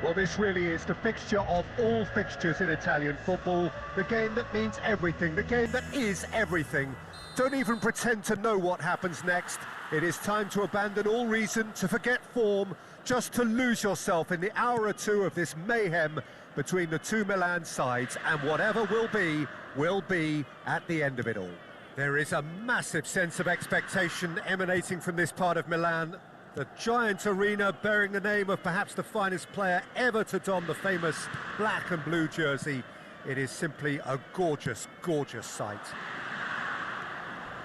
Well, this really is the fixture of all fixtures in Italian football. The game that means everything, the game that is everything. Don't even pretend to know what happens next. It is time to abandon all reason, to forget form, just to lose yourself in the hour or two of this mayhem between the two Milan sides, and whatever will be at the end of it all. There is a massive sense of expectation emanating from this part of Milan. The giant arena bearing the name of perhaps the finest player ever to don the famous black and blue jersey. It is simply a gorgeous, gorgeous sight.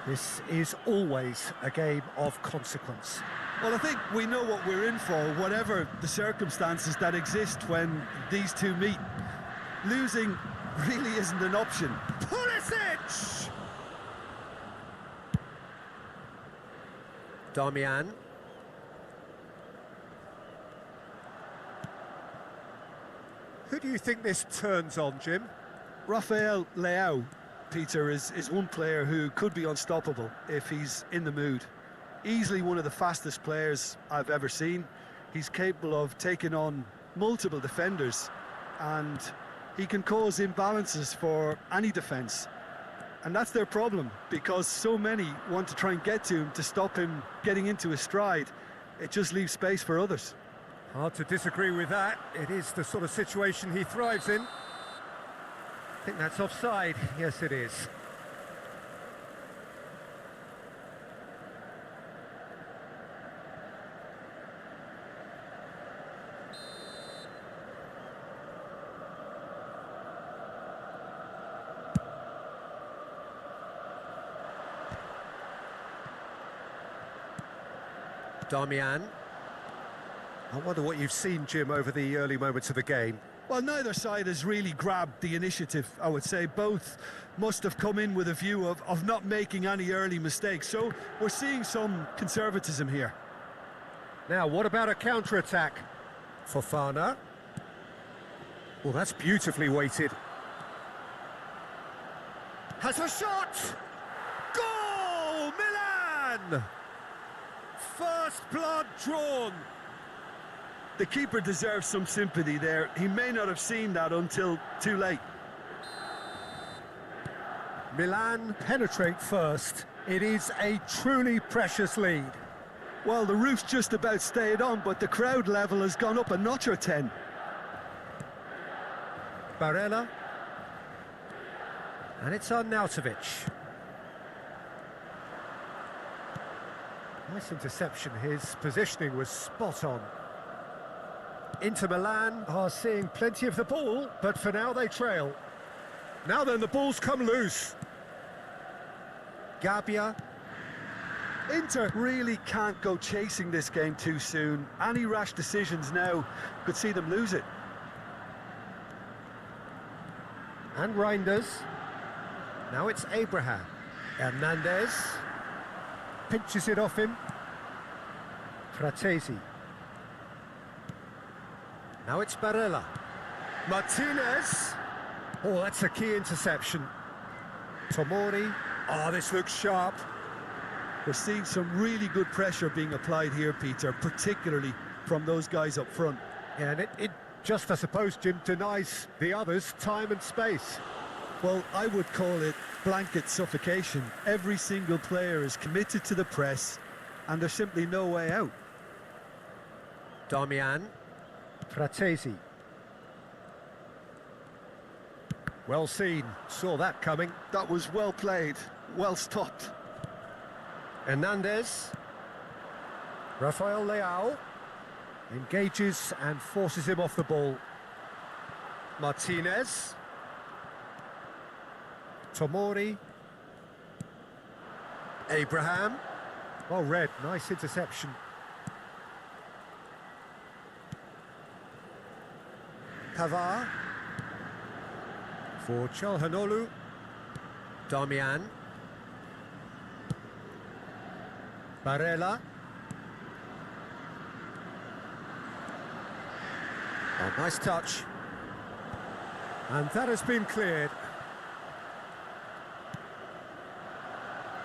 This is always a game of consequence. Well, I think we know what we're in for, whatever the circumstances that exist when these two meet. Losing really isn't an option. Pulisic! Darmian. Who do you think this turns on, Jim? Rafael Leao, Peter, is one player who could be unstoppable if he's in the mood. Easily one of the fastest players I've ever seen. He's capable of taking on multiple defenders, and he can cause imbalances for any defence. And that's their problem, because so many want to try and get to him to stop him getting into his stride. It just leaves space for others. Hard to disagree with that. It is the sort of situation he thrives in. I think that's offside. Yes, it is. Darmian. I wonder what you've seen, Jim, over the early moments of the game. Well, neither side has really grabbed the initiative, I would say. Both must have come in with a view of not making any early mistakes. So we're seeing some conservatism here. Now, what about a counter-attack? Fofana. Well, that's beautifully weighted. Has a shot! Goal! Milan! First blood drawn. The keeper deserves some sympathy there. He may not have seen that until too late. Milan penetrate first. It is a truly precious lead. Well, the roof's just about stayed on, but the crowd level has gone up a notch or 10. Barella. And it's Arnautovic. Nice interception. His positioning was spot on. Inter Milan are seeing plenty of the ball, but for now they trail. Now then, the ball's come loose. Gabbia. Inter really can't go chasing this game too soon. Any rash decisions now could see them lose it. And Reinders. Now it's Abraham. Hernandez. Pinches it off him. Fratesi. Now it's Barella. Martinez. Oh, that's a key interception. Tomori. Oh, this looks sharp. We're seeing some really good pressure being applied here, Peter, particularly from those guys up front. Yeah, and it just, I suppose, Jim, denies the others time and space. Well, I would call it blanket suffocation. Every single player is committed to the press, and there's simply no way out. Darmian. Fratesi. Well seen, saw that coming. That was well played, well stopped. Hernandez. Rafael Leao. Engages and forces him off the ball. Martinez. Tomori. Abraham. Well read, nice interception. Pavar. For Çalhanoğlu. Darmian. Barella. Oh, nice touch. And that has been cleared.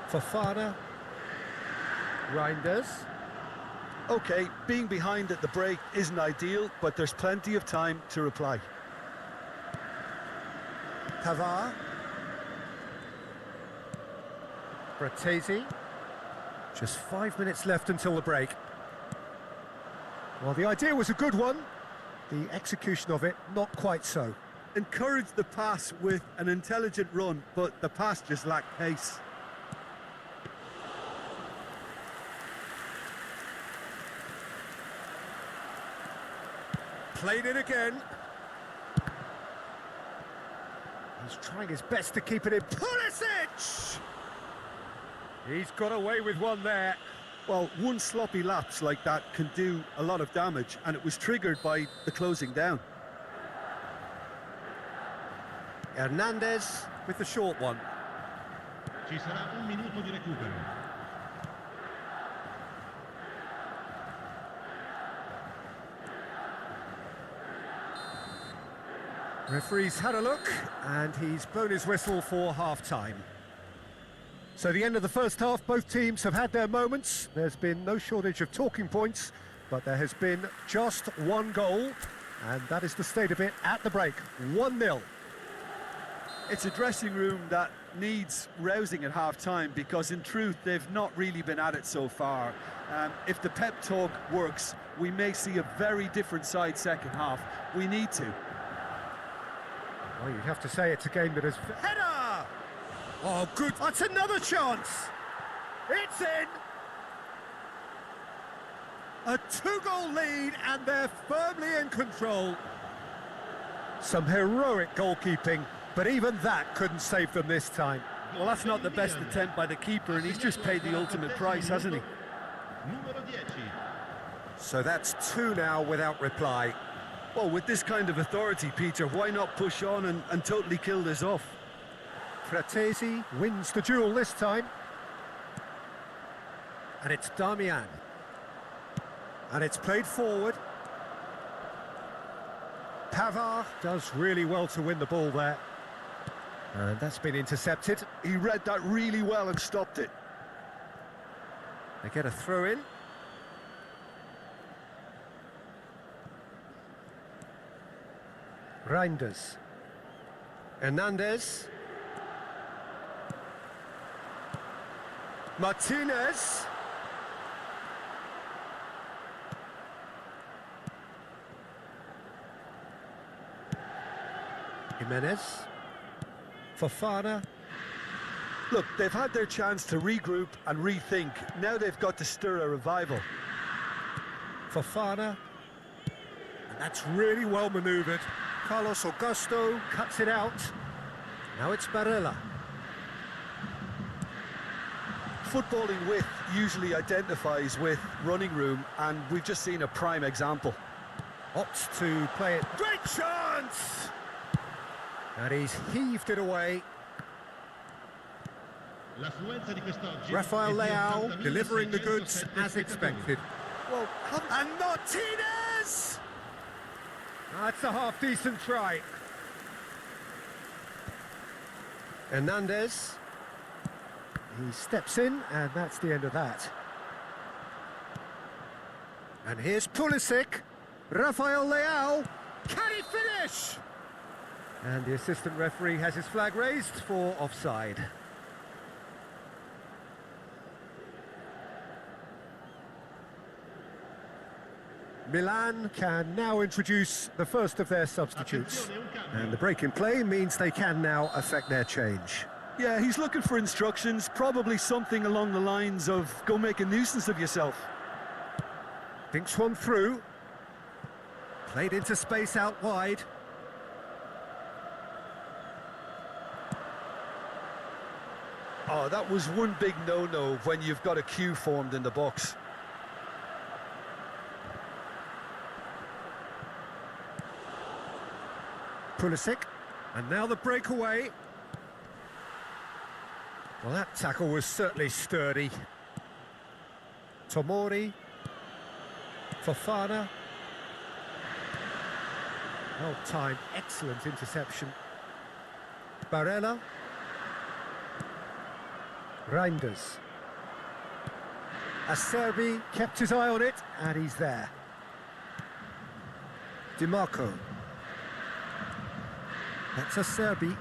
Fofana. Reinders. OK, being behind at the break isn't ideal, but there's plenty of time to reply. Pavard. Bratesi. Just 5 minutes left until the break. Well, the idea was a good one. The execution of it, not quite so. Encouraged the pass with an intelligent run, but the pass just lacked pace. Played it again. He's trying his best to keep it in. Pulisic! He's got away with one there. Well, one sloppy lapse like that can do a lot of damage, and it was triggered by the closing down. Hernandez with the short one. Ci sarà un minuto di recupero. Referee's had a look, and he's blown his whistle for half-time. So the end of the first half, both teams have had their moments. There's been no shortage of talking points, but there has been just one goal, and that is the state of it at the break, 1-0. It's a dressing room that needs rousing at half-time, because in truth they've not really been at it so far. If the pep talk works, we may see a very different side second half. We need to. Well, you'd have to say it's a game that has... Header! Oh, good. That's another chance. It's in. A 2-goal lead, and they're firmly in control. Some heroic goalkeeping, but even that couldn't save them this time. Well, that's not the best attempt by the keeper, and he's just paid the ultimate price, hasn't he? Numero 10. So that's 2 now without reply. Well, with this kind of authority, Peter, why not push on and totally kill this off? Bratesi wins the duel this time. And it's Damian. And it's played forward. Pavard does really well to win the ball there. And that's been intercepted. He read that really well and stopped it. They get a throw in. Reinders. Hernandez. Martinez. Jimenez. Fofana. Look, they've had their chance to regroup and rethink. Now they've got to stir a revival. Fofana. And that's really well manoeuvred. Carlos Augusto cuts it out. Now it's Barella. Footballing width usually identifies with running room, and we've just seen a prime example. Opts to play it. Great chance! And he's heaved it away. L'affluenza di quest'oggi Rafael è di Leao delivering the goods 80.607 as expected. Well, And Martinez! That's a half-decent try. Hernandez. He steps in, and that's the end of that. And here's Pulisic. Rafael Leao. Can he finish? And the assistant referee has his flag raised for offside. Milan can now introduce the first of their substitutes. And the break in play means they can now affect their change. yeah, he's looking for instructions, probably something along the lines of, go make a nuisance of yourself. Thinks one through. Played into space out wide. Oh, that was one big no-no when you've got a queue formed in the box. Pulisic. And now the breakaway. Well, that tackle was certainly sturdy. Tomori. Fofana. Well timed, excellent interception. Barella. Reinders. Serbi kept his eye on it, and he's there. DiMarco. That's a Serbi.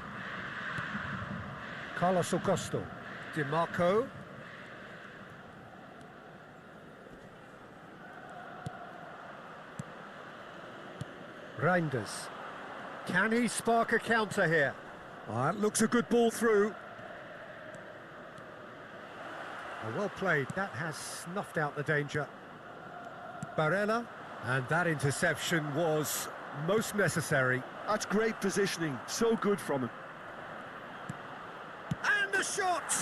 Carlos Augusto. DiMarco. Reinders. Can he spark a counter here? Oh, that looks a good ball through. Oh, well played. That has snuffed out the danger. Barella. And that interception was most necessary. That's great positioning. So good from him. And the shot!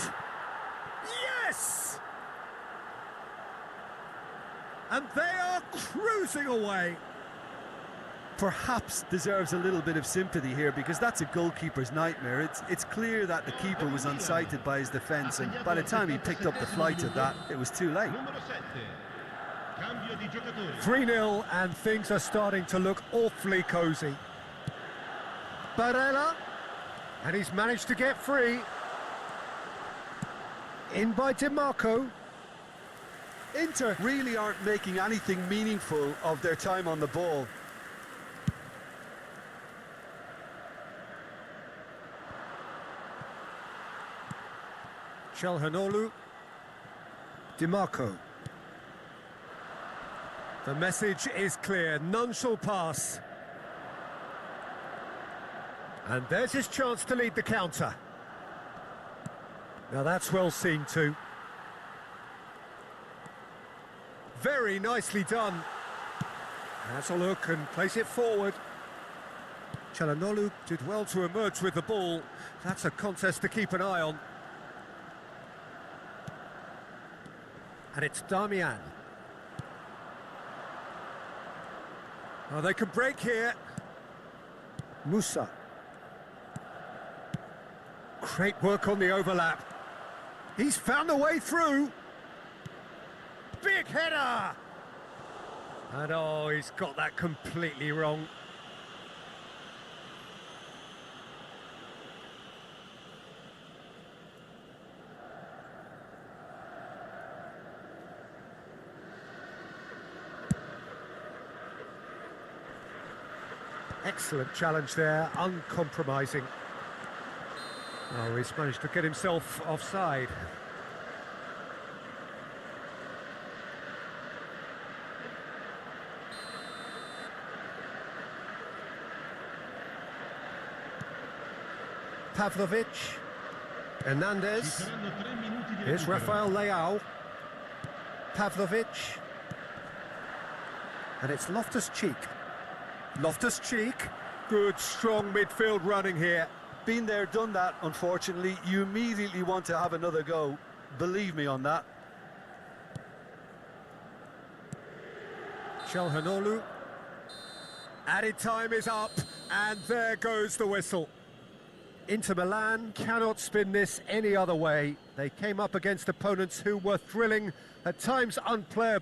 Yes! And they are cruising away. Perhaps deserves a little bit of sympathy here, because that's a goalkeeper's nightmare. It's clear that the keeper was unsighted by his defence, and by the time he picked up the flight of that, it was too late. 3-0, and things are starting to look awfully cosy. Barella, and he's managed to get free. In by DiMarco. Inter really aren't making anything meaningful of their time on the ball. Calhanoglu. DiMarco. The message is clear, none shall pass. And there's his chance to lead the counter. Now that's well seen too. Very nicely done. Has a look and place it forward. Calhanoglu did well to emerge with the ball. That's a contest to keep an eye on. And it's Damian. Oh, they can break here. Musa. Great work on the overlap. He's found a way through. Big header! And oh, he's got that completely wrong. Excellent challenge there, uncompromising. Oh, he's managed to get himself offside. Pavlovic. Hernandez. Here's Rafael Leao. Pavlovic. And it's Loftus-Cheek. Loftus-Cheek. Good, strong midfield running here. Been there, done that, unfortunately. You immediately want to have another go. Believe me on that. Calhanoglu. Added time is up, and there goes the whistle. Inter Milan cannot spin this any other way. They came up against opponents who were thrilling, at times unplayable.